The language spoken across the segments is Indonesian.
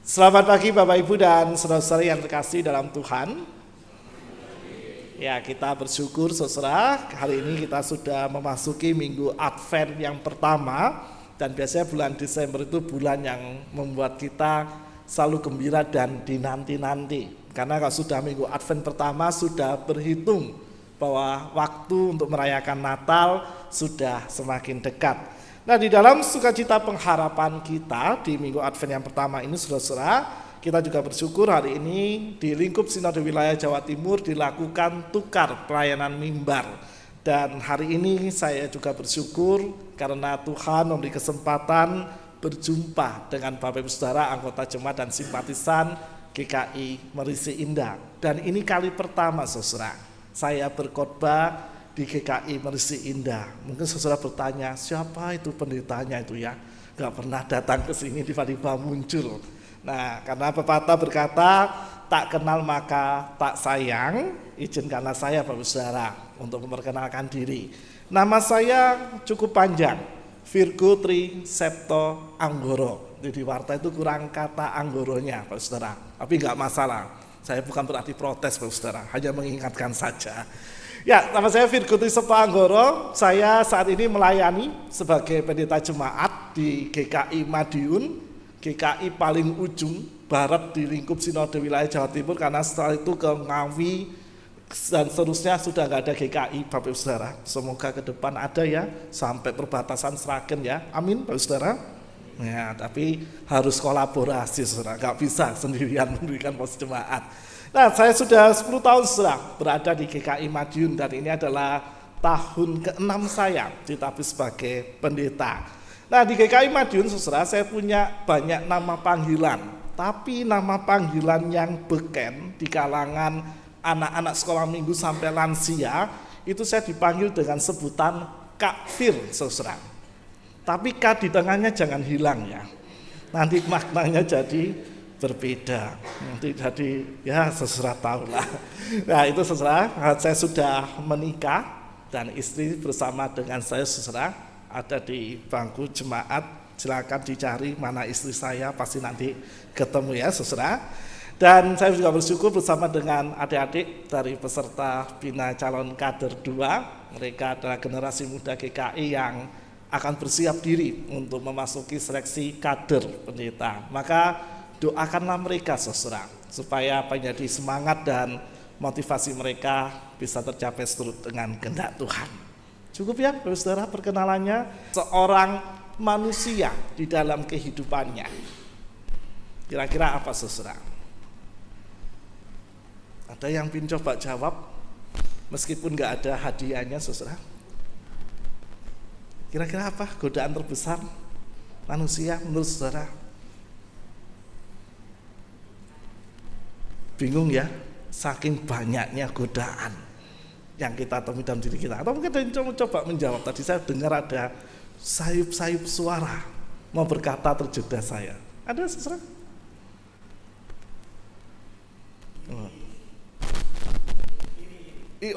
Selamat pagi Bapak Ibu dan saudara-saudara yang terkasih dalam Tuhan. Ya, kita bersyukur saudara, hari ini kita sudah memasuki minggu Advent yang pertama. Dan biasanya bulan Desember itu bulan yang membuat kita selalu gembira dan dinanti-nanti. Karena kalau sudah minggu Advent pertama sudah berhitung bahwa waktu untuk merayakan Natal sudah semakin dekat. Nah, di dalam sukacita pengharapan kita di minggu Advent yang pertama ini saudara-saudara, kita juga bersyukur hari ini di lingkup Sinode Wilayah Jawa Timur dilakukan tukar pelayanan mimbar. Dan hari ini saya juga bersyukur karena Tuhan memberi kesempatan berjumpa dengan Bapak Ibu Saudara, anggota jemaat dan simpatisan GKI Merisi Indah. Dan ini kali pertama saudara, saya berkhotbah di GKI Merisi Indah. Mungkin saudara bertanya, siapa itu pendetanya itu ya? Gak pernah datang ke sini, tiba-tiba muncul. Nah, karena pepatah berkata, tak kenal maka tak sayang, izinkanlah saya Bapak Saudara untuk memperkenalkan diri. Nama saya cukup panjang, Virgo Tri Septo Anggoro. Di Warta itu kurang kata Anggoronya Bapak Saudara, tapi gak masalah. Saya bukan berarti protes Bapak Saudara, hanya mengingatkan saja. Ya, nama saya Virgo Tri Septo Anggoro. Saya saat ini melayani sebagai pendeta jemaat di GKI Madiun, GKI paling ujung barat di lingkup Sinode Wilayah Jawa Timur, karena setelah itu ke Ngawi dan seterusnya sudah nggak ada GKI Bapak Ibu Saudara. Semoga ke depan ada ya, sampai perbatasan Sragen ya, amin Bapak Ibu Saudara. Ya, tapi harus kolaborasi saudara, nggak bisa sendirian mendirikan pos jemaat. Nah, saya sudah 10 tahun saudara berada di GKI Madiun dan ini adalah tahun ke-6 saya ditapis sebagai pendeta. Nah, di GKI Madiun saudara, saya punya banyak nama panggilan, tapi nama panggilan yang beken di kalangan anak-anak sekolah minggu sampai lansia itu saya dipanggil dengan sebutan Kak Fir saudara. Tapi K di tengahnya jangan hilang ya, nanti maknanya jadi berbeda. Nanti jadi ya saudara tahu lah. Nah, itu saudara, saya sudah menikah dan istri bersama dengan saya saudara ada di bangku jemaat. Silakan dicari mana istri saya, pasti nanti ketemu ya saudara. Dan saya juga bersyukur bersama dengan adik-adik dari peserta Bina Calon Kader 2. Mereka adalah generasi muda GKI yang akan bersiap diri untuk memasuki seleksi kader pendeta. Maka doakanlah mereka saudara, supaya menjadi semangat dan motivasi mereka bisa tercapai seturut dengan kehendak Tuhan. Cukup ya Bapak Saudara perkenalannya seorang manusia di dalam kehidupannya. Kira-kira apa saudara? Ada yang ingin coba jawab meskipun gak ada hadiahnya saudara? Kira-kira apa godaan terbesar manusia menurut saudara? Bingung ya, saking banyaknya godaan yang kita temui dalam diri kita. Atau mungkin ada yang coba menjawab. Tadi saya dengar ada sayup-sayup suara mau berkata terjeda saya. Ada saudara?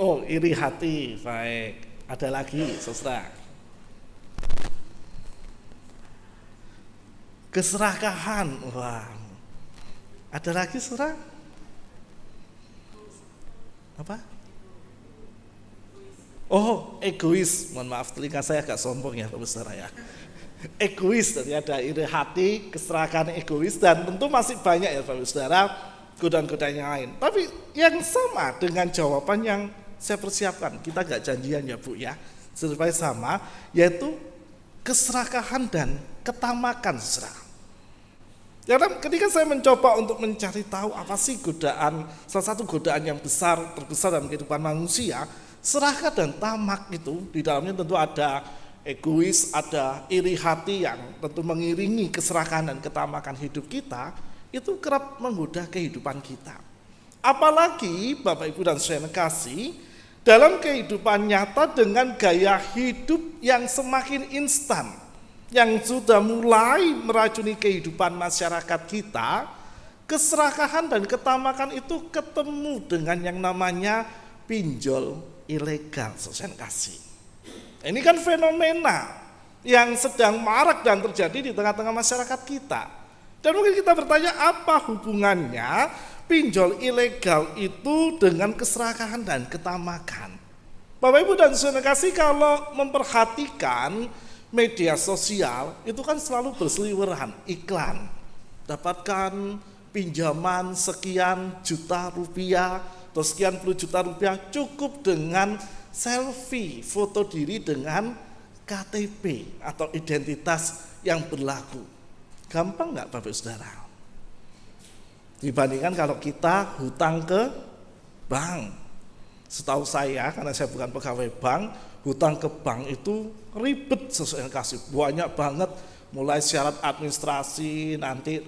Oh, iri hati. Baik. Ada lagi saudara? Keserakahan. Wah. Ada lagi saudara? Apa? Oh, egois. Mohon maaf, telinga saya agak sombong ya Bapak Saudara ya. Egois, tadi ada iri hati, keserakahan, egois, dan tentu masih banyak ya Bapak Saudara godaan-godaan yang lain. Tapi yang sama dengan jawaban yang saya persiapkan, kita gak janjian ya Bu ya, supaya sama, yaitu keserakahan dan ketamakan saudara. Karena ketika saya mencoba untuk mencari tahu apa sih godaan, salah satu godaan yang terbesar dalam kehidupan manusia, serakah dan tamak itu di dalamnya tentu ada egois, ada iri hati yang tentu mengiringi keserakahan dan ketamakan hidup kita, itu kerap menggoda kehidupan kita. Apalagi Bapak Ibu dan saudara kasih, dalam kehidupan nyata dengan gaya hidup yang semakin instan, yang sudah mulai meracuni kehidupan masyarakat kita, keserakahan dan ketamakan itu ketemu dengan yang namanya pinjol ilegal, saudara kasih. Ini kan fenomena yang sedang marak dan terjadi di tengah-tengah masyarakat kita. Dan mungkin kita bertanya, apa hubungannya pinjol ilegal itu dengan keserakahan dan ketamakan? Bapak Ibu dan saudara kasih, kalau memperhatikan media sosial itu kan selalu berseliweran iklan. Dapatkan pinjaman sekian juta rupiah atau sekian puluh juta rupiah cukup dengan selfie foto diri dengan KTP atau identitas yang berlaku. Gampang nggak Bapak Saudara? Dibandingkan kalau kita hutang ke bank. Setahu saya, karena saya bukan pegawai bank, hutang ke bank itu ribet sesuai kasih, banyak banget, mulai syarat administrasi, nanti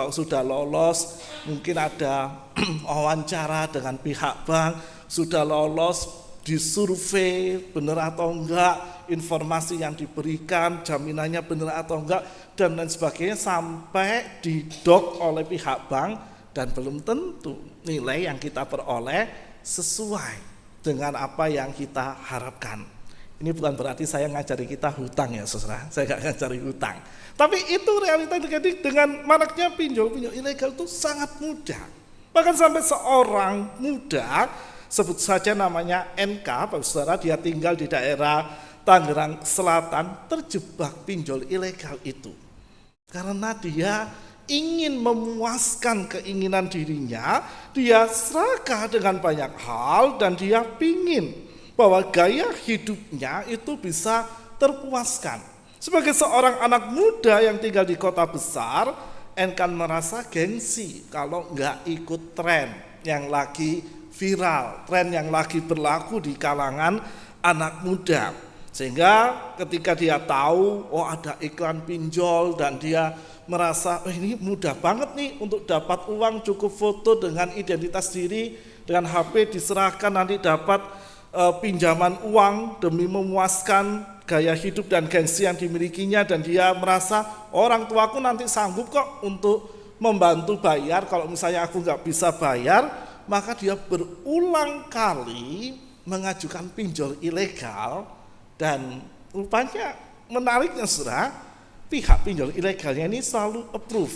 sudah lolos, mungkin ada wawancara dengan pihak bank, sudah lolos, disurvei benar atau enggak, informasi yang diberikan, jaminannya benar atau enggak, dan lain sebagainya, sampai didok oleh pihak bank, dan belum tentu nilai yang kita peroleh sesuai dengan apa yang kita harapkan. Ini bukan berarti saya ngajari kita hutang ya saudara, saya gak ngajari hutang. Tapi itu realita yang terjadi dengan maraknya pinjol ilegal itu sangat mudah. Bahkan sampai seorang muda, sebut saja namanya NK, Bapak Saudara, dia tinggal di daerah Tangerang Selatan, terjebak pinjol ilegal itu. Karena dia ingin memuaskan keinginan dirinya, dia serakah dengan banyak hal dan dia pingin bahwa gaya hidupnya itu bisa terpuaskan. Sebagai seorang anak muda yang tinggal di kota besar, Enkan merasa gengsi kalau nggak ikut tren yang lagi viral, tren yang lagi berlaku di kalangan anak muda. Sehingga ketika dia tahu, oh ada iklan pinjol, dan dia merasa, oh ini mudah banget nih untuk dapat uang, cukup foto dengan identitas diri, dengan HP diserahkan, nanti dapat pinjaman uang demi memuaskan gaya hidup dan gengsi yang dimilikinya, dan dia merasa orang tuaku nanti sanggup kok untuk membantu bayar, kalau misalnya aku nggak bisa bayar, maka dia berulang kali mengajukan pinjol ilegal. Dan rupanya menariknya saudara, pihak pinjol ilegalnya ini selalu approve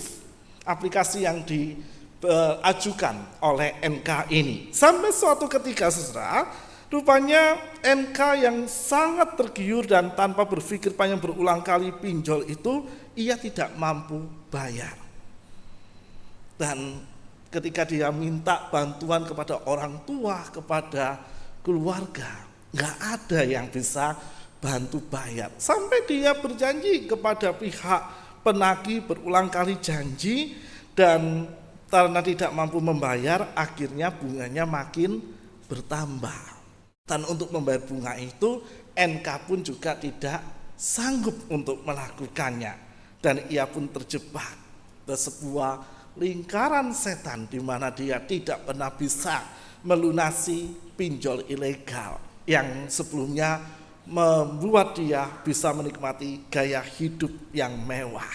aplikasi yang diajukan oleh NK ini. Sampai suatu ketika saudara, rupanya NK yang sangat tergiur dan tanpa berpikir panjang berulang kali pinjol itu, ia tidak mampu bayar. Dan ketika dia minta bantuan kepada orang tua, kepada keluarga, nggak ada yang bisa bantu bayar. Sampai dia berjanji kepada pihak penagih, berulang kali janji, dan karena tidak mampu membayar, akhirnya bunganya makin bertambah. Dan untuk membayar bunga itu, NK pun juga tidak sanggup untuk melakukannya. Dan ia pun terjebak ke sebuah lingkaran setan di mana dia tidak pernah bisa melunasi pinjol ilegal yang sebelumnya membuat dia bisa menikmati gaya hidup yang mewah.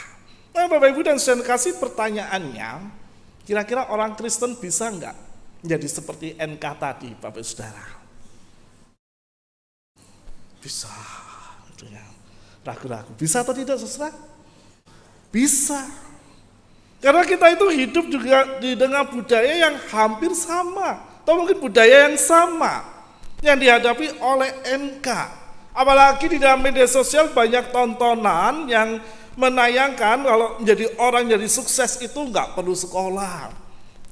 Nah Bapak Ibu dan saudara kasih, pertanyaannya, kira-kira orang Kristen bisa enggak menjadi seperti NK tadi Bapak Saudara? Bisa. Ragu-ragu. Bisa atau tidak saudara? Bisa. Karena kita itu hidup juga di tengah budaya yang hampir sama, atau mungkin budaya yang sama yang dihadapi oleh NK. Apalagi di dalam media sosial banyak tontonan yang menayangkan kalau menjadi orang jadi sukses itu nggak perlu sekolah.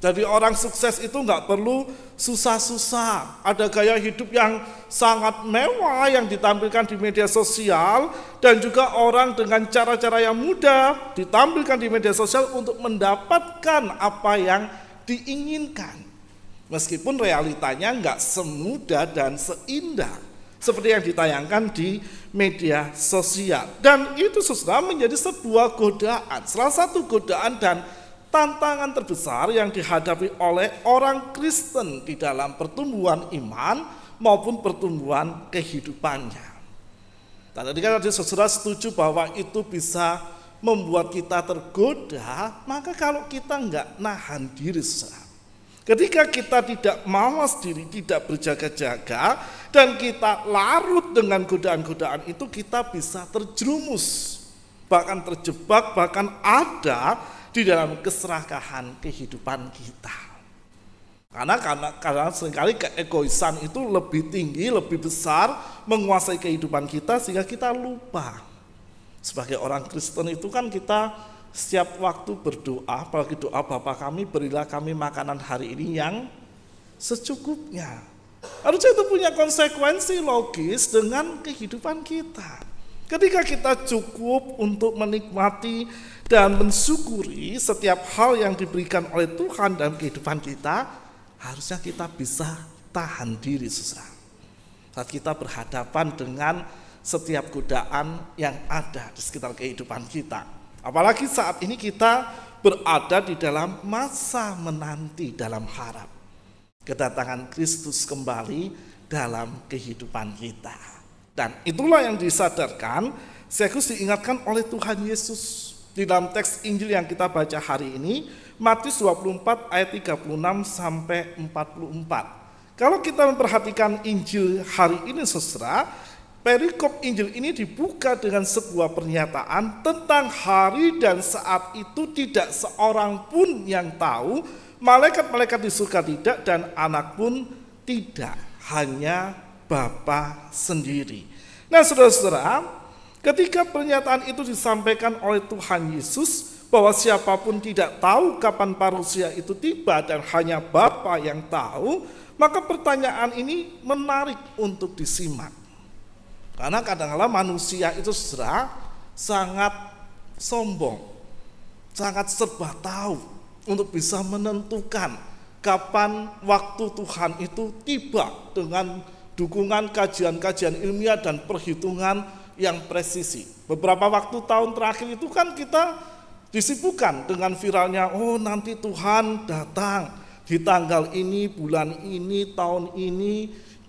Jadi orang sukses itu nggak perlu susah-susah. Ada gaya hidup yang sangat mewah yang ditampilkan di media sosial, dan juga orang dengan cara-cara yang mudah ditampilkan di media sosial untuk mendapatkan apa yang diinginkan. Meskipun realitanya nggak semudah dan seindah seperti yang ditayangkan di media sosial. Dan itu saudara menjadi sebuah godaan, salah satu godaan dan tantangan terbesar yang dihadapi oleh orang Kristen di dalam pertumbuhan iman maupun pertumbuhan kehidupannya. Dan tadi kan saudara setuju bahwa itu bisa membuat kita tergoda, maka kalau kita nggak nahan diri saudara, ketika kita tidak mawas diri, tidak berjaga-jaga, dan kita larut dengan godaan-godaan itu, kita bisa terjerumus, bahkan terjebak, bahkan ada di dalam keserakahan kehidupan kita. Karena seringkali keegoisan itu lebih tinggi, lebih besar menguasai kehidupan kita sehingga kita lupa. Sebagai orang Kristen itu kan kita setiap waktu berdoa, apalagi doa Bapa kami, berilah kami makanan hari ini yang secukupnya. Harusnya itu punya konsekuensi logis dengan kehidupan kita. Ketika kita cukup untuk menikmati dan mensyukuri setiap hal yang diberikan oleh Tuhan dalam kehidupan kita, harusnya kita bisa tahan diri, saudara. Saat kita berhadapan dengan setiap godaan yang ada di sekitar kehidupan kita. Apalagi saat ini kita berada di dalam masa menanti dalam harap kedatangan Kristus kembali dalam kehidupan kita. Dan itulah yang disadarkan, sekaligus diingatkan oleh Tuhan Yesus di dalam teks Injil yang kita baca hari ini, Matius 24 ayat 36 sampai 44. Kalau kita memperhatikan Injil hari ini, saudara, perikop Injil ini dibuka dengan sebuah pernyataan tentang hari dan saat itu tidak seorang pun yang tahu, malaikat-malaikat di surga tidak dan anak pun tidak, hanya Bapa sendiri. Nah, saudara-saudara, ketika pernyataan itu disampaikan oleh Tuhan Yesus bahwa siapapun tidak tahu kapan parusia itu tiba dan hanya Bapa yang tahu, maka pertanyaan ini menarik untuk disimak. Karena kadang-kadang manusia itu sangat sombong, sangat serba tahu untuk bisa menentukan kapan waktu Tuhan itu tiba dengan dukungan kajian-kajian ilmiah dan perhitungan yang presisi. Beberapa waktu tahun terakhir itu kan kita disibukkan dengan viralnya, oh nanti Tuhan datang di tanggal ini, bulan ini, tahun ini,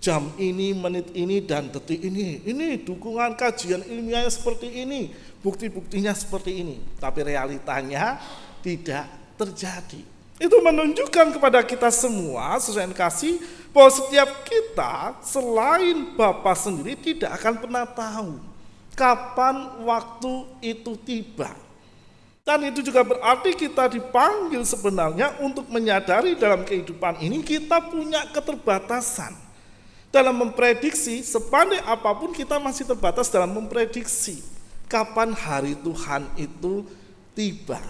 jam ini, menit ini, dan detik ini. Ini dukungan kajian ilmiahnya seperti ini, bukti-buktinya seperti ini. Tapi realitanya tidak terjadi. Itu menunjukkan kepada kita semua, saudara yang kasih, bahwa setiap kita selain Bapa sendiri tidak akan pernah tahu kapan waktu itu tiba. Dan itu juga berarti kita dipanggil sebenarnya untuk menyadari dalam kehidupan ini kita punya keterbatasan. Dalam memprediksi, sepandai apapun kita masih terbatas dalam memprediksi kapan hari Tuhan itu tiba.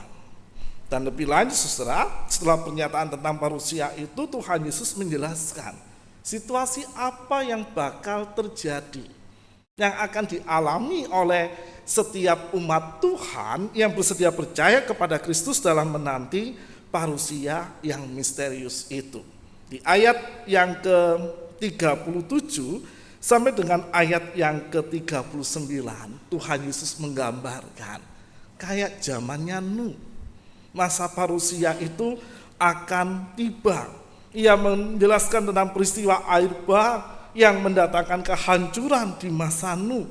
Dan lebih lanjut, saudara, setelah pernyataan tentang parusia itu, Tuhan Yesus menjelaskan situasi apa yang bakal terjadi, yang akan dialami oleh setiap umat Tuhan yang bersedia percaya kepada Kristus dalam menanti parusia yang misterius itu. Di ayat yang ke-37 sampai dengan ayat yang ke-39, Tuhan Yesus menggambarkan kayak zamannya Nuh. Masa parusia itu akan tiba. Ia menjelaskan tentang peristiwa air bah yang mendatangkan kehancuran di masa Nuh.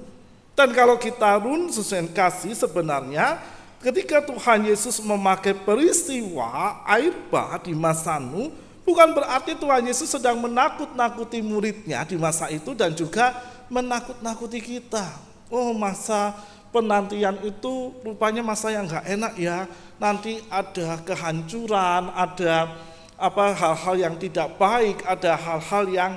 Dan kalau kita sesuai kasih, sebenarnya ketika Tuhan Yesus memakai peristiwa air bah di masa Nuh, bukan berarti Tuhan Yesus sedang menakut-nakuti muridnya di masa itu dan juga menakut-nakuti kita. Oh, masa penantian itu rupanya masa yang gak enak ya. Nanti ada kehancuran, ada hal-hal yang tidak baik, ada hal-hal yang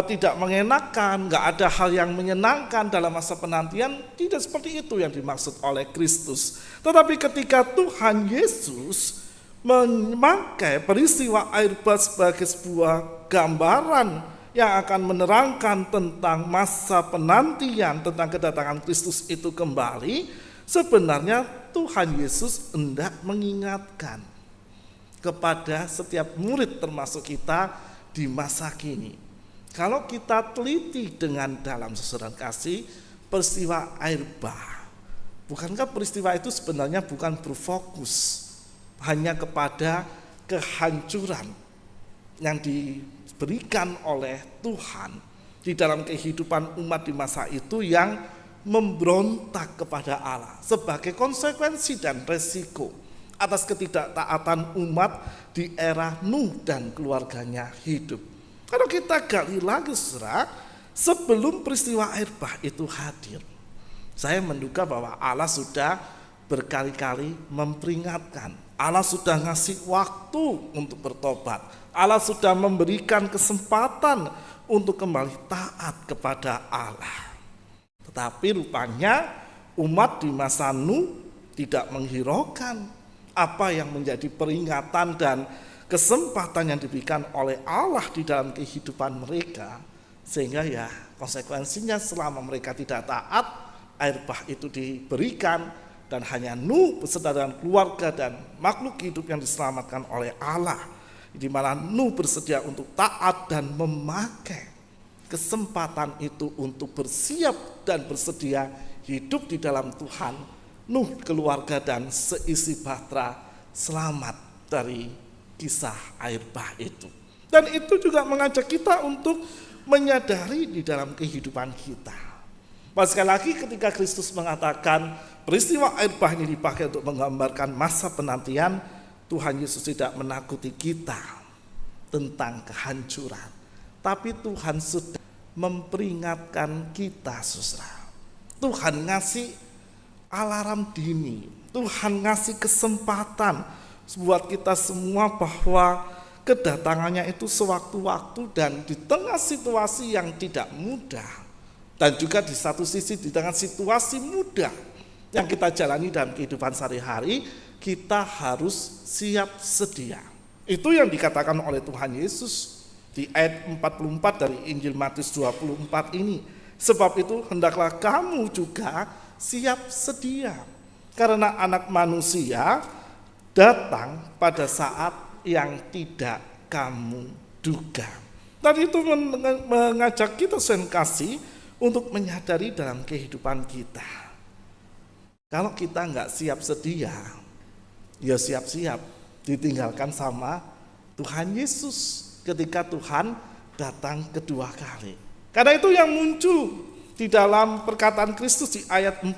tidak mengenakan, nggak ada hal yang menyenangkan dalam masa penantian. Tidak seperti itu yang dimaksud oleh Kristus. Tetapi ketika Tuhan Yesus memakai peristiwa air bah sebagai sebuah gambaran yang akan menerangkan tentang masa penantian, tentang kedatangan Kristus itu kembali, sebenarnya Tuhan Yesus hendak mengingatkan kepada setiap murid termasuk kita di masa kini. Kalau kita teliti dengan dalam, saudara kasih, peristiwa air bah, bukankah peristiwa itu sebenarnya bukan berfokus hanya kepada kehancuran yang diberikan oleh Tuhan di dalam kehidupan umat di masa itu yang memberontak kepada Allah sebagai konsekuensi dan resiko atas ketidaktaatan umat di era Nuh dan keluarganya hidup. Kalau kita gali lagi, saudara, sebelum peristiwa air bah itu hadir, saya menduga bahwa Allah sudah berkali-kali memperingatkan Allah sudah ngasih waktu untuk bertobat. Allah sudah memberikan kesempatan untuk kembali taat kepada Allah. Tetapi rupanya umat di masa Nuh tidak menghiraukan apa yang menjadi peringatan dan kesempatan yang diberikan oleh Allah di dalam kehidupan mereka. Sehingga ya konsekuensinya selama mereka tidak taat, air bah itu diberikan dan hanya Nuh beserta dengan keluarga dan makhluk hidup yang diselamatkan oleh Allah, di mana Nuh bersedia untuk taat dan memakai kesempatan itu untuk bersiap dan bersedia hidup di dalam Tuhan. Nuh, keluarga dan seisi bahtera selamat dari kisah air bah itu. Dan itu juga mengajak kita untuk menyadari di dalam kehidupan kita. Sekali lagi ketika Kristus mengatakan peristiwa air bah ini dipakai untuk menggambarkan masa penantian, Tuhan Yesus tidak menakuti kita tentang kehancuran, tapi Tuhan sudah memperingatkan kita, saudara. Tuhan ngasih alarm dini, Tuhan ngasih kesempatan buat kita semua bahwa kedatangannya itu sewaktu-waktu dan di tengah situasi yang tidak mudah. Dan juga di satu sisi di tengah situasi mudah yang kita jalani dalam kehidupan sehari-hari, kita harus siap sedia. Itu yang dikatakan oleh Tuhan Yesus di ayat 44 dari Injil Matius 24 ini. Sebab itu hendaklah kamu juga siap sedia, karena Anak Manusia datang pada saat yang tidak kamu duga. Dan itu mengajak kita kasih untuk menyadari dalam kehidupan kita. Kalau kita nggak siap sedia, ya siap-siap ditinggalkan sama Tuhan Yesus ketika Tuhan datang kedua kali. Karena itu yang muncul di dalam perkataan Kristus di ayat 40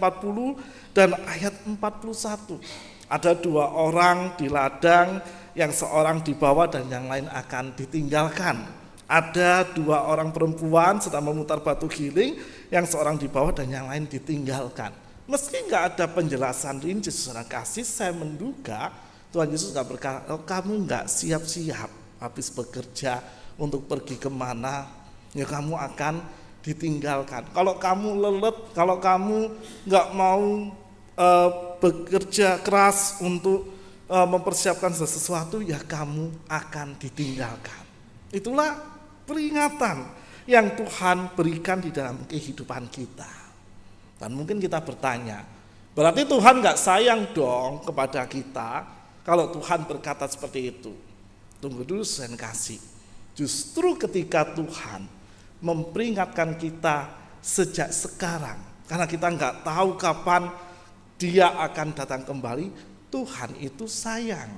dan ayat 41. Ada dua orang di ladang, yang seorang dibawa dan yang lain akan ditinggalkan. Ada dua orang perempuan sedang memutar batu giling, yang seorang dibawa dan yang lain ditinggalkan. Meski nggak ada penjelasan rinci, saudara kasih, saya menduga Tuhan Yesus nggak berkata, kamu nggak siap-siap habis bekerja untuk pergi kemana, ya kamu akan ditinggalkan. Kalau kamu lelet, kalau kamu nggak mau bekerja keras untuk mempersiapkan sesuatu, ya kamu akan ditinggalkan. Itulah peringatan yang Tuhan berikan di dalam kehidupan kita. Dan mungkin kita bertanya, berarti Tuhan gak sayang dong kepada kita kalau Tuhan berkata seperti itu? Tunggu dulu, saya kasih. Justru ketika Tuhan memperingatkan kita sejak sekarang, karena kita gak tahu kapan Dia akan datang kembali, Tuhan itu sayang.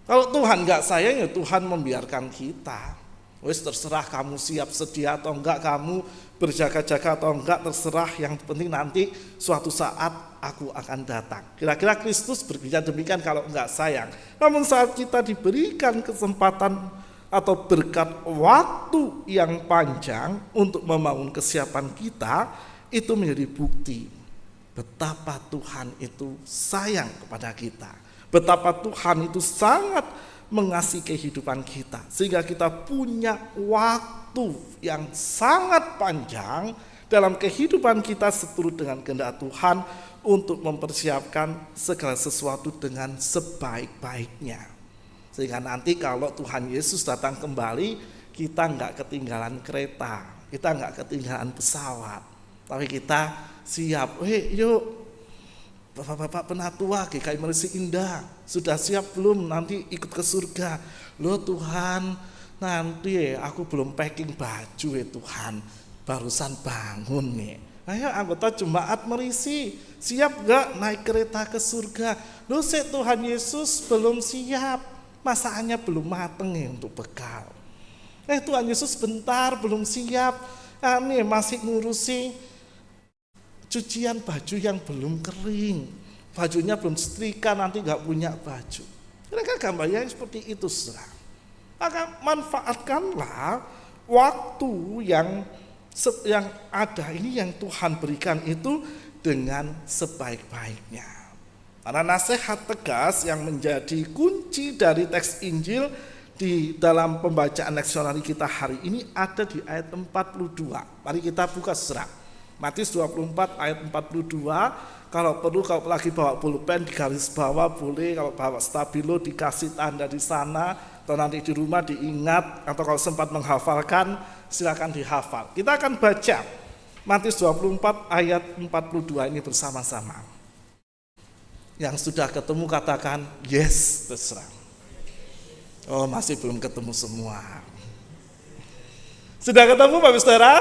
Kalau Tuhan gak sayang, ya Tuhan membiarkan kita. Wes terserah kamu siap sedia atau enggak, kamu berjaga-jaga atau enggak, terserah, yang penting nanti suatu saat aku akan datang. Kira-kira Kristus berbicara demikian kalau enggak sayang. Namun saat kita diberikan kesempatan atau berkat waktu yang panjang untuk membangun kesiapan kita, itu menjadi bukti betapa Tuhan itu sayang kepada kita. Betapa Tuhan itu sangat mengasihi kehidupan kita, sehingga kita punya waktu yang sangat panjang dalam kehidupan kita seturut dengan kehendak Tuhan untuk mempersiapkan segala sesuatu dengan sebaik-baiknya. Sehingga nanti kalau Tuhan Yesus datang kembali, kita nggak ketinggalan kereta, kita nggak ketinggalan pesawat, tapi kita siap. Yuk Bapak-bapak penatua GKI Mercy Indah, sudah siap belum nanti ikut ke surga? Loh Tuhan, nanti aku belum packing baju Tuhan, barusan bangun nih. Ayo anggota jemaat Mercy, siap gak naik kereta ke surga? Loh Tuhan Yesus belum siap, masakannya belum mateng untuk bekal. Tuhan Yesus bentar belum siap, nih masih ngurusi cucian baju yang belum kering, bajunya belum setrika, nanti gak punya baju. Mereka gambarnya seperti itu, saudara. Maka manfaatkanlah waktu yang ada ini yang Tuhan berikan itu dengan sebaik-baiknya. Karena nasihat tegas yang menjadi kunci dari teks Injil di dalam pembacaan leksionari kita hari ini ada di ayat 42. Mari kita buka saudara. Matius 24 ayat 42. Kalau perlu, kalau lagi bawa pulpen di garis bawah boleh, kalau bawa stabilo dikasih tanda di sana, atau nanti di rumah diingat, atau kalau sempat menghafalkan silakan dihafal. Kita akan baca Matius 24 ayat 42 ini bersama-sama. Yang sudah ketemu katakan yes, terserah. Oh, masih belum ketemu semua. Sudah ketemu Bapak Saudara?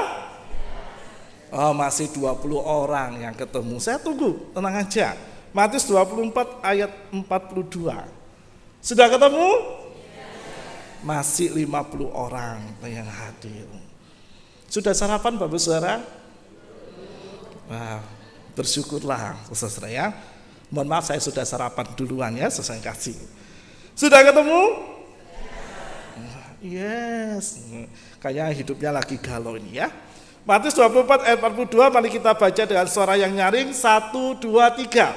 Oh, masih 20 orang yang ketemu. Saya tunggu, tenang aja. Matius 24 ayat 42. Sudah ketemu? Masih 50 orang yang hadir. Sudah sarapan Bapak Saudara? Wah, bersyukurlah saudara ya. Mohon maaf saya sudah sarapan duluan ya, saya kasih. Sudah ketemu? Yes. Kayaknya hidupnya lagi galau ini ya. Matius 24 ayat 42, mari kita baca dengan suara yang nyaring. 1, 2, 3.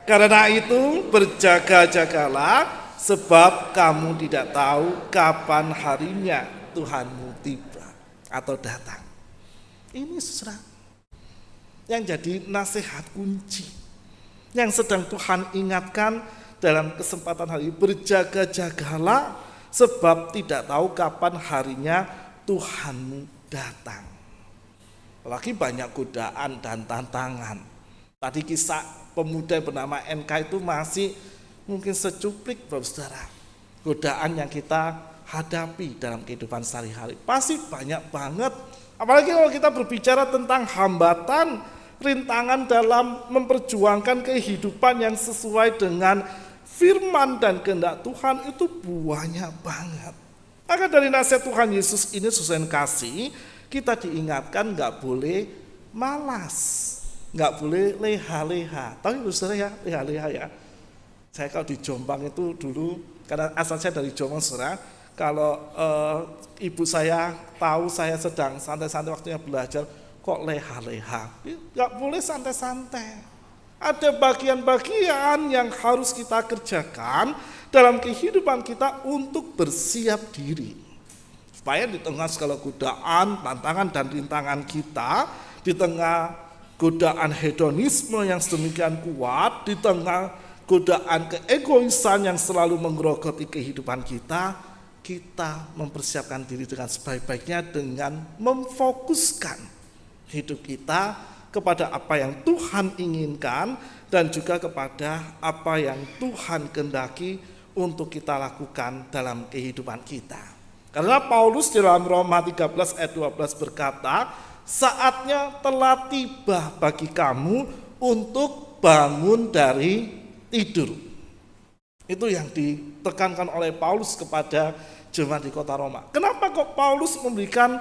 Karena itu berjaga-jagalah, sebab kamu tidak tahu kapan harinya Tuhanmu tiba atau datang. Ini saudara yang jadi nasihat kunci yang sedang Tuhan ingatkan dalam kesempatan hari ini. Berjaga-jagalah sebab tidak tahu kapan harinya Tuhanmu datang. Apalagi banyak godaan dan tantangan. Tadi kisah pemuda bernama NK itu masih mungkin secuplik Bapak Saudara. Godaan yang kita hadapi dalam kehidupan sehari-hari pasti banyak banget. Apalagi kalau kita berbicara tentang hambatan, rintangan dalam memperjuangkan kehidupan yang sesuai dengan firman dan kehendak Tuhan itu banyak banget. Maka dari nasihat Tuhan Yesus ini Susan kasih, kita diingatkan nggak boleh malas, nggak boleh leha-leha. Tahu saudara ya, leha-leha ya. Saya kalau di Jombang itu dulu, karena asal saya dari Jombang saudara, kalau ibu saya tahu saya sedang santai-santai waktunya belajar, kok leha-leha? Nggak boleh santai-santai. Ada bagian-bagian yang harus kita kerjakan dalam kehidupan kita untuk bersiap diri. Supaya di tengah segala godaan, tantangan dan rintangan kita, di tengah godaan hedonisme yang sedemikian kuat, di tengah godaan keegoisan yang selalu menggerogoti kehidupan kita, kita mempersiapkan diri dengan sebaik-baiknya dengan memfokuskan hidup kita kepada apa yang Tuhan inginkan dan juga kepada apa yang Tuhan kehendaki untuk kita lakukan dalam kehidupan kita. Karena Paulus di dalam Roma 13 ayat 12 berkata, saatnya telah tiba bagi kamu untuk bangun dari tidur. Itu yang ditekankan oleh Paulus kepada jemaat di kota Roma. Kenapa kok Paulus memberikan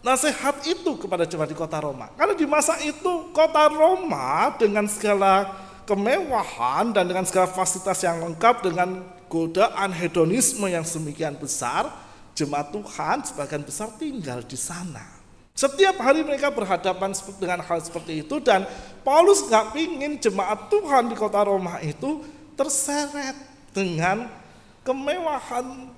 nasihat itu kepada jemaat di kota Roma? Karena di masa itu kota Roma dengan segala kemewahan dan dengan segala fasilitas yang lengkap, dengan godaan hedonisme yang sedemikian besar, jemaat Tuhan sebagian besar tinggal di sana. Setiap hari mereka berhadapan dengan hal seperti itu, dan Paulus gak pingin jemaat Tuhan di kota Roma itu terseret dengan kemewahan,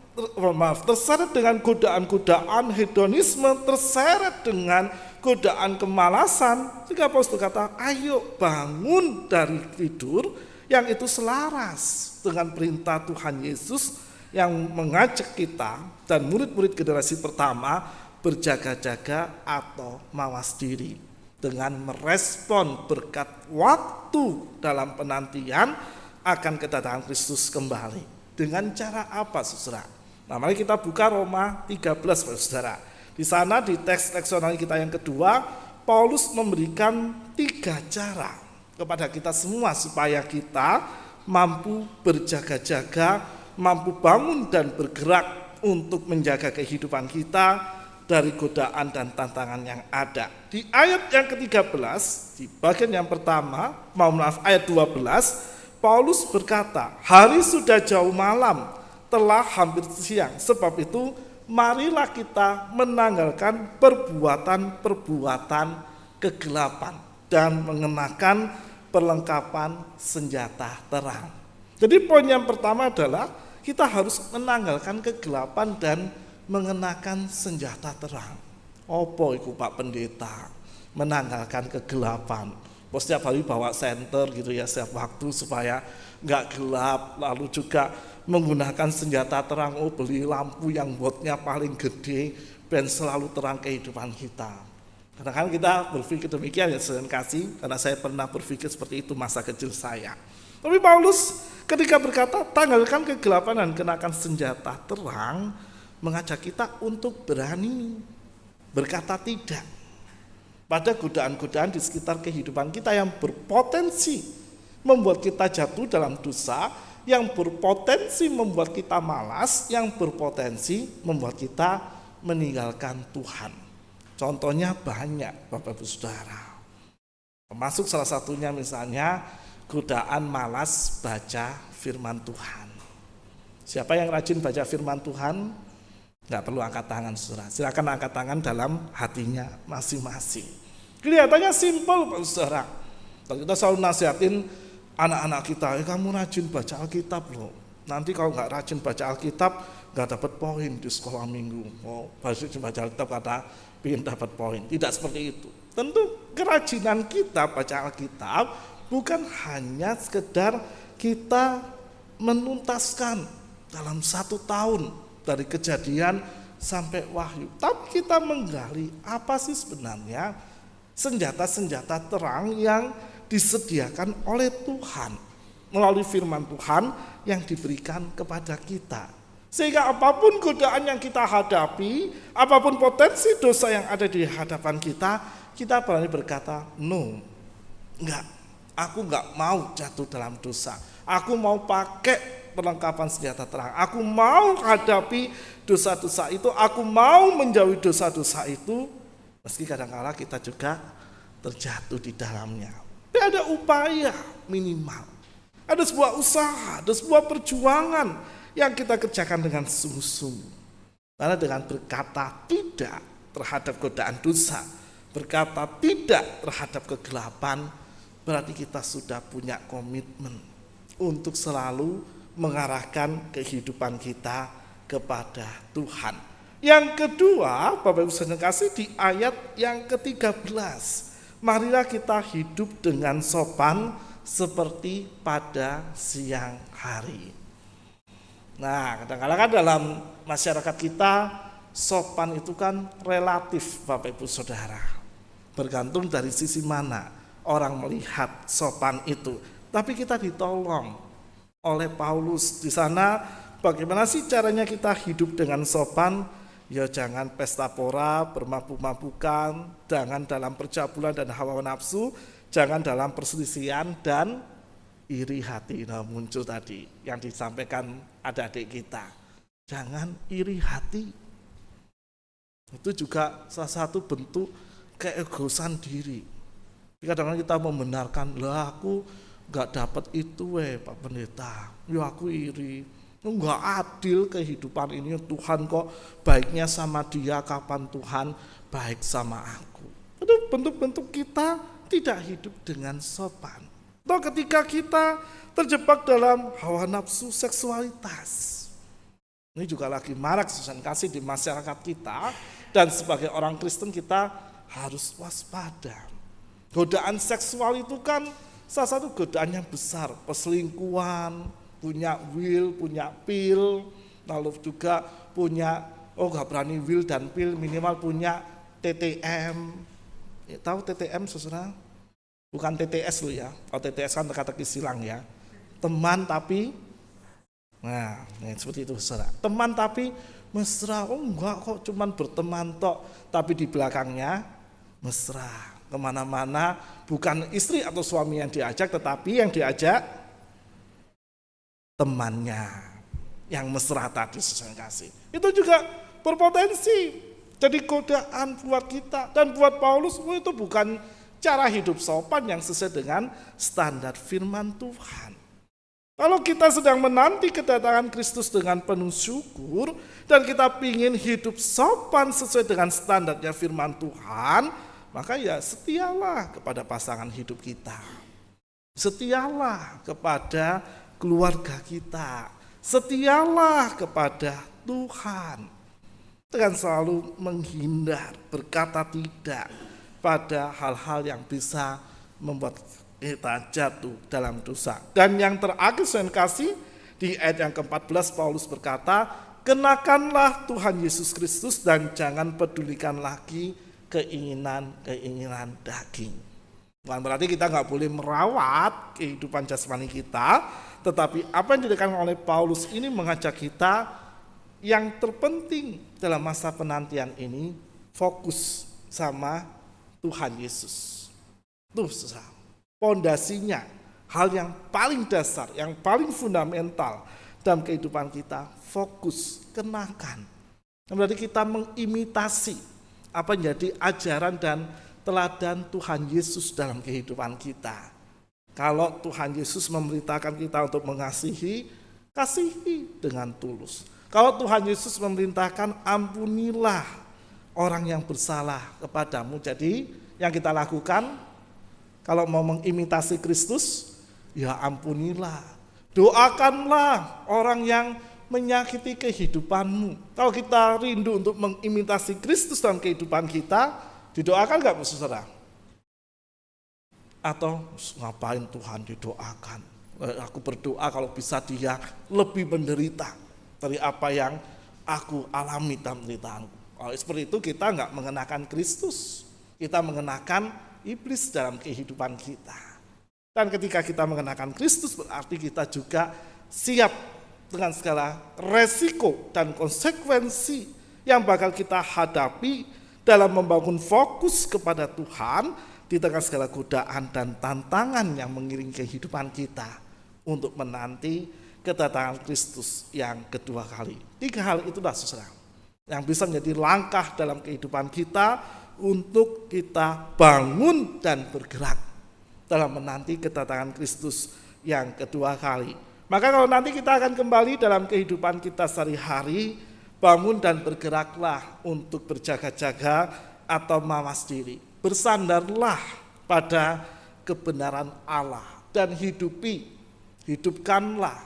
terseret dengan godaan-godaan hedonisme, terseret dengan godaan kemalasan. Sehingga Paulus berkata, ayo bangun dari tidur yang itu selaras dengan perintah Tuhan Yesus yang mengajak kita dan murid-murid generasi pertama berjaga-jaga atau mawas diri dengan merespon berkat waktu dalam penantian akan kedatangan Kristus kembali. Dengan cara apa, saudara? Nah, mari kita buka Roma 13, saudara. Di sana di teks leksional kita yang kedua, Paulus memberikan 3 cara kepada kita semua supaya kita mampu berjaga-jaga, mampu bangun dan bergerak untuk menjaga kehidupan kita dari godaan dan tantangan yang ada. Di ayat yang ke-13, di bagian yang pertama, ayat 12, Paulus berkata, hari sudah jauh malam, telah hampir siang. Sebab itu, marilah kita menanggalkan perbuatan-perbuatan kegelapan dan mengenakan perlengkapan senjata terang. Jadi poin yang pertama adalah kita harus menanggalkan kegelapan dan mengenakan senjata terang. Opo iku Pak Pendeta? Menanggalkan kegelapan. Setiap hari bawa senter gitu ya setiap waktu supaya nggak gelap. Lalu juga menggunakan senjata terang. Beli lampu yang wattnya paling gede dan selalu terang kehidupan kita. Karena kan kita berpikir demikian ya saudara kasih, karena saya pernah berpikir seperti itu masa kecil saya. Tapi Paulus ketika berkata tanggalkan kegelapan dan kenakan senjata terang, mengajak kita untuk berani berkata tidak pada godaan-godaan di sekitar kehidupan kita yang berpotensi membuat kita jatuh dalam dosa, yang berpotensi membuat kita malas, yang berpotensi membuat kita meninggalkan Tuhan. Contohnya banyak Bapak Ibu Saudara. Termasuk salah satunya misalnya godaan malas baca firman Tuhan. Siapa yang rajin baca firman Tuhan? Nggak perlu angkat tangan saudara. Silakan angkat tangan dalam hatinya masing-masing. Kelihatannya simpel Pak Saudara. Kita selalu nasihatin anak-anak kita, kamu rajin baca Alkitab loh. Nanti kalau nggak rajin baca Alkitab, nggak dapat poin di sekolah minggu. Baca Alkitab kata ingin dapat poin. Tidak seperti itu. Tentu kerajinan kita baca Alkitab bukan hanya sekedar kita menuntaskan dalam 1 tahun dari Kejadian sampai Wahyu, tapi kita menggali apa sih sebenarnya senjata-senjata terang yang disediakan oleh Tuhan melalui firman Tuhan yang diberikan kepada kita. Sehingga apapun godaan yang kita hadapi, apapun potensi dosa yang ada di hadapan kita, kita berani berkata, no, enggak. Aku enggak mau jatuh dalam dosa. Aku mau pakai perlengkapan senjata terang. Aku mau hadapi dosa-dosa itu. Aku mau menjauhi dosa-dosa itu. Meski kadang-kala kita juga terjatuh di dalamnya. Tapi ada upaya minimal. Ada sebuah usaha, ada sebuah perjuangan yang kita kerjakan dengan sungguh-sungguh. Karena dengan berkata tidak terhadap godaan dosa, berkata tidak terhadap kegelapan, berarti kita sudah punya komitmen untuk selalu mengarahkan kehidupan kita kepada Tuhan. Yang kedua, Bapak Ibu Saudara kasih, di ayat yang ke-13, marilah kita hidup dengan sopan seperti pada siang hari. Nah, kadang-kadang kan dalam masyarakat kita sopan itu kan relatif Bapak Ibu Saudara. Bergantung dari sisi mana orang melihat sopan itu. Tapi kita ditolong oleh Paulus di sana. Bagaimana sih caranya kita hidup dengan sopan? Ya jangan pesta pora, bermabuk-mabukan, jangan dalam percabulan dan hawa nafsu, jangan dalam perselisihan dan iri hati. Nah, muncul tadi yang disampaikan adik-adik kita. Jangan iri hati. Itu juga salah satu bentuk keegoisan diri. Kadang-kadang kita membenarkan, lah aku gak dapat itu Pak Pendeta, ya aku iri, gak adil kehidupan ini, Tuhan kok baiknya sama dia, kapan Tuhan baik sama aku. Itu bentuk-bentuk kita tidak hidup dengan sopan. Atau ketika kita terjebak dalam hawa nafsu seksualitas. Ini juga lagi marak kasih di masyarakat kita, dan sebagai orang Kristen kita harus waspada. Godaan seksual itu kan salah satu godaan yang besar, perselingkuhan, punya will, punya pil, lalu juga punya, gak berani will dan pil, minimal punya TTM. Tahu TTM saudara? Bukan TTS lo ya, kalau TTS kan teka-teki silang ya. Teman tapi, nah seperti itu saudara. Teman tapi mesra, enggak kok cuman berteman tok, tapi di belakangnya mesra. Kemana-mana bukan istri atau suami yang diajak, tetapi yang diajak temannya yang mesra tadi sesuai kasih. Itu juga berpotensi jadi godaan buat kita. Dan buat Paulus itu bukan cara hidup sopan yang sesuai dengan standar firman Tuhan. Kalau kita sedang menanti kedatangan Kristus dengan penuh syukur dan kita ingin hidup sopan sesuai dengan standarnya firman Tuhan, maka ya setialah kepada pasangan hidup kita. Setialah kepada keluarga kita. Setialah kepada Tuhan. Jangan selalu menghindar, berkata tidak pada hal-hal yang bisa membuat kita jatuh dalam dosa. Dan yang terakhir saya kasih di ayat yang ke-14 Paulus berkata, kenakanlah Tuhan Yesus Kristus dan jangan pedulikan lagi keinginan-keinginan daging. Bukan berarti kita nggak boleh merawat kehidupan jasmani kita, tetapi apa yang dikatakan oleh Paulus ini mengajak kita yang terpenting dalam masa penantian ini fokus sama Tuhan Yesus. Itu pondasinya, hal yang paling dasar, yang paling fundamental dalam kehidupan kita, fokus, kenakan. Berarti kita mengimitasi apa yang jadi ajaran dan teladan Tuhan Yesus dalam kehidupan kita. Kalau Tuhan Yesus memerintahkan kita untuk mengasihi, kasihi dengan tulus. Kalau Tuhan Yesus memerintahkan ampunilah orang yang bersalah kepadamu. Jadi yang kita lakukan kalau mau mengimitasi Kristus, ya ampunilah. Doakanlah orang yang menyakiti kehidupanmu. Kalau kita rindu untuk mengimitasi Kristus dalam kehidupan kita, didoakan gak saudara? Atau ngapain Tuhan didoakan? Aku berdoa kalau bisa dia lebih menderita dari apa yang aku alami dalam penderitaanku. Kalau seperti itu kita nggak mengenakan Kristus, kita mengenakan iblis dalam kehidupan kita. Dan ketika kita mengenakan Kristus berarti kita juga siap dengan segala resiko dan konsekuensi yang bakal kita hadapi dalam membangun fokus kepada Tuhan di tengah segala godaan dan tantangan yang mengiringi kehidupan kita untuk menanti kedatangan Kristus yang kedua kali. 3 hal itulah saudara yang bisa menjadi langkah dalam kehidupan kita untuk kita bangun dan bergerak dalam menanti kedatangan Kristus yang kedua kali. Maka kalau nanti kita akan kembali dalam kehidupan kita sehari-hari, bangun dan bergeraklah untuk berjaga-jaga atau mawas diri. Bersandarlah pada kebenaran Allah dan hidupkanlah,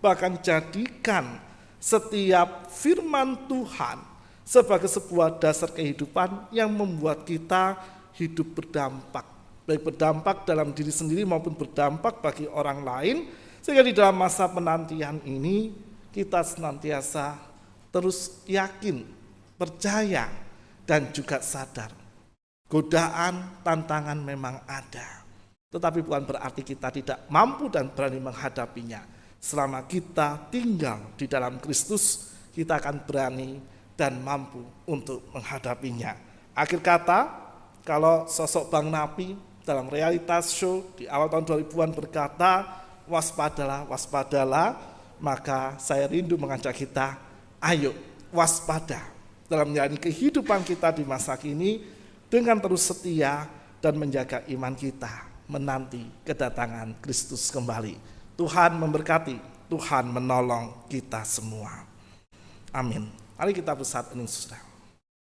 bahkan jadikan setiap firman Tuhan sebagai sebuah dasar kehidupan yang membuat kita hidup berdampak. Baik berdampak dalam diri sendiri maupun berdampak bagi orang lain. Sehingga di dalam masa penantian ini kita senantiasa terus yakin, percaya, dan juga sadar. Godaan, tantangan memang ada. Tetapi bukan berarti kita tidak mampu dan berani menghadapinya. Selama kita tinggal di dalam Kristus, kita akan berani dan mampu untuk menghadapinya. Akhir kata, kalau sosok Bang Napi dalam realitas show di awal tahun 2000-an berkata, waspadalah, waspadalah, maka saya rindu mengajak kita, ayo waspada dalam menjalani kehidupan kita di masa kini dengan terus setia dan menjaga iman kita menanti kedatangan Kristus kembali. Tuhan memberkati, Tuhan menolong kita semua. Amin. Mari kita bersatu, saudara.